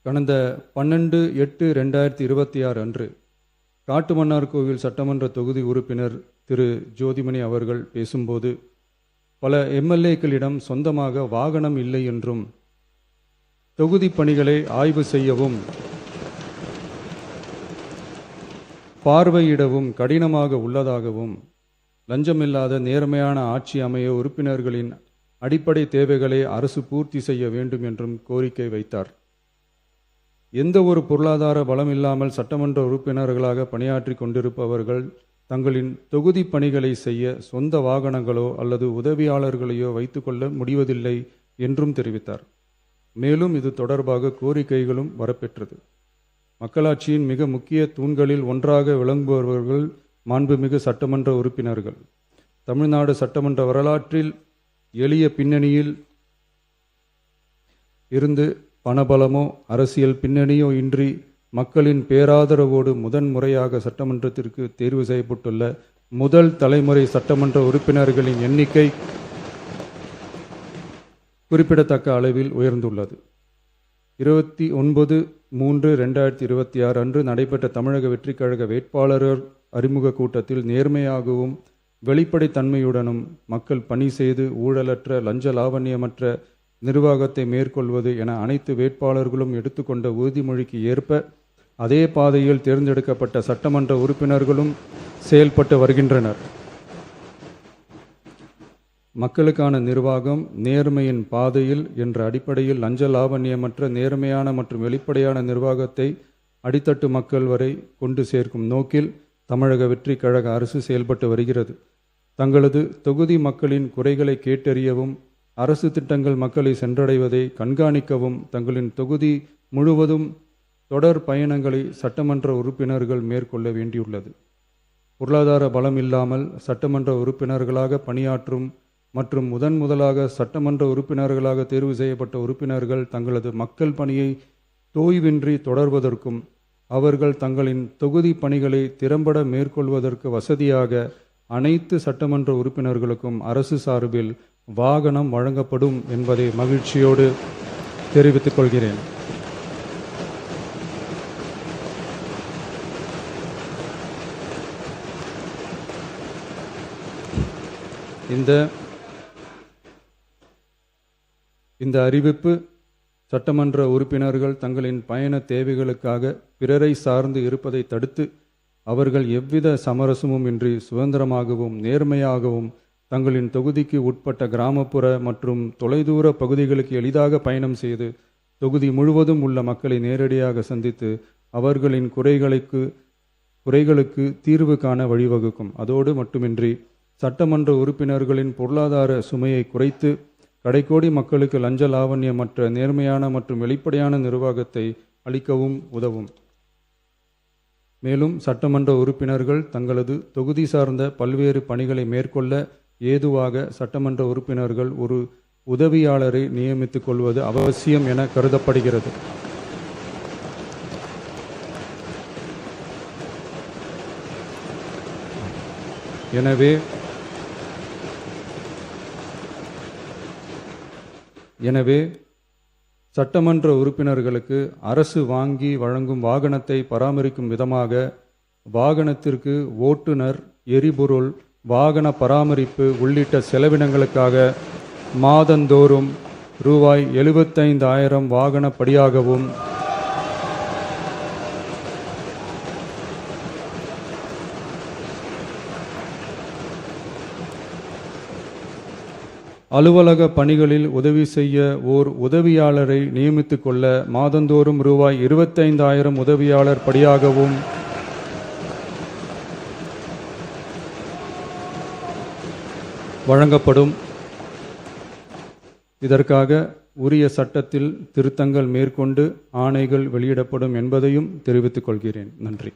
கடந்த 12/8/2026 அன்று காட்டுமன்னார்கோவில் சட்டமன்ற தொகுதி உறுப்பினர் திரு ஜோதிமணி அவர்கள் பேசும்போது, பல எம்எல்ஏக்களிடம் சொந்தமாக வாகனம் இல்லை என்றும், தொகுதி பணிகளை ஆய்வு செய்யவும் பார்வையிடவும் கடினமாக உள்ளதாகவும், லஞ்சமில்லாத நேர்மையான ஆட்சி அமைய உறுப்பினர்களின் அடிப்படை தேவைகளை அரசு பூர்த்தி செய்ய வேண்டும் என்றும் கோரிக்கை வைத்தார். எந்த ஒரு பொருளாதார பலம் இல்லாமல் சட்டமன்ற உறுப்பினர்களாக பணியாற்றி கொண்டிருப்பவர்கள் தங்களின் தொகுதி பணிகளை செய்ய சொந்த வாகனங்களோ அல்லது உதவியாளர்களையோ வைத்துக்கொள்ள முடிவதில்லை என்றும் தெரிவித்தார். மேலும் இது தொடர்பாக கோரிக்கைகளும் வரப்பெற்றது. மக்களாட்சியின் மிக முக்கிய தூண்களில் ஒன்றாக விளங்குபவர்கள் மாண்புமிகு சட்டமன்ற உறுப்பினர்கள். தமிழ்நாடு சட்டமன்ற வரலாற்றில் எளிய பின்னணியில் இருந்து பணபலமோ அரசியல் பின்னணியோ இன்றி மக்களின் பேராதரவோடு முதன்முறையாக சட்டமன்றத்திற்கு தேர்வு செய்யப்பட்டுள்ள முதல் தலைமுறை சட்டமன்ற உறுப்பினர்களின் எண்ணிக்கை குறிப்பிடத்தக்க அளவில் உயர்ந்துள்ளது. 29/3/2026 அன்று நடைபெற்ற தமிழக வெற்றிக் கழக வேட்பாளர் அறிமுக கூட்டத்தில் நேர்மையாகவும் வெளிப்படைத்தன்மையுடனும் மக்கள் பணி செய்து ஊழலற்ற லஞ்ச லாவண்யமற்ற நிர்வாகத்தை மேற்கொள்வது என அனைத்து வேட்பாளர்களும் எடுத்துக்கொண்ட உறுதிமொழிக்கு ஏற்ப அதே பாதையில் தேர்ந்தெடுக்கப்பட்ட சட்டமன்ற உறுப்பினர்களும் செயல்பட்டு வருகின்றனர். மக்களுக்கான நிர்வாகம் நேர்மையின் பாதையில் என்ற அடிப்படையில் லஞ்ச லாவண்யமற்ற நேர்மையான மற்றும் வெளிப்படையான நிர்வாகத்தை அடித்தட்டு மக்கள் வரை கொண்டு சேர்க்கும் நோக்கில் தமிழக வெற்றிக் கழக அரசு செயல்பட்டு வருகிறது. தங்களது தொகுதி மக்களின் குறைகளை கேட்டறியவும் அரசு திட்டங்கள் மக்களை சென்றடைவதை கண்காணிக்கவும் தங்களின் தொகுதி முழுவதும் தொடர் பயணங்களை சட்டமன்ற உறுப்பினர்கள் மேற்கொள்ள வேண்டியுள்ளது. பொருளாதார பலம் இல்லாமல் சட்டமன்ற உறுப்பினர்களாக பணியாற்றும் மற்றும் முதலாக சட்டமன்ற உறுப்பினர்களாக தேர்வு செய்யப்பட்ட உறுப்பினர்கள் தங்களது மக்கள் பணியை தோய்வின்றி தொடர்வதற்கும் அவர்கள் தங்களின் தொகுதி பணிகளை திறம்பட மேற்கொள்வதற்கு வசதியாக அனைத்து சட்டமன்ற உறுப்பினர்களுக்கும் அரசு சார்பில் வாகனம் வழங்கப்படும் என்பதை மகிழ்ச்சியோடு தெரிவித்துக் கொள்கிறேன். இந்த அறிவிப்பு சட்டமன்ற உறுப்பினர்கள் தங்களின் பயண தேவைகளுக்காக பிறரை சார்ந்து இருப்பதை தடுத்து அவர்கள் எவ்வித சமரசமும் இன்றி சுதந்திரமாகவும் நேர்மையாகவும் தங்களின் தொகுதிக்கு உட்பட்ட கிராமப்புற மற்றும் தொலைதூர பகுதிகளுக்கு எளிதாக பயணம் செய்து தொகுதி முழுவதும் உள்ள மக்களை நேரடியாக சந்தித்து அவர்களின் குறைகளுக்கு தீர்வு காண வழிவகுக்கும். அதோடு மட்டுமின்றி சட்டமன்ற உறுப்பினர்களின் பொருளாதார சுமையை குறைத்து கடைக்கோடி மக்களுக்கு லஞ்ச லாவண்யமற்ற நேர்மையான மற்றும் வெளிப்படையான நிர்வாகத்தை அளிக்கவும் உதவும். மேலும் சட்டமன்ற உறுப்பினர்கள் தங்களது தொகுதி சார்ந்த பல்வேறு பணிகளை மேற்கொள்ள ஏதுவாக சட்டமன்ற உறுப்பினர்கள் ஒரு உதவியாளரை நியமித்துக் கொள்வது அவசியம் என கருதப்படுகிறது. எனவே சட்டமன்ற உறுப்பினர்களுக்கு அரசு வாங்கி வழங்கும் வாகனத்தை பராமரிக்கும் விதமாக வாகனத்திற்கு ஓட்டுநர், எரிபொருள், வாகன பராமரிப்பு உள்ளிட்ட செலவினங்களுக்காக மாதந்தோறும் ரூபாய் 75,000 வாகன படியாகவும் அலுவலக பணிகளில் உதவி செய்ய ஓர் உதவியாளரை நியமித்துக் கொள்ள மாதந்தோறும் ரூபாய் 25,000 உதவியாளர் படியாகவும் வழங்கப்படும். இதற்காக உரிய சட்டத்தில் திருத்தங்கள் மேற்கொண்டு ஆணைகள் வெளியிடப்படும் என்பதையும் தெரிவித்துக் கொள்கிறேன். நன்றி.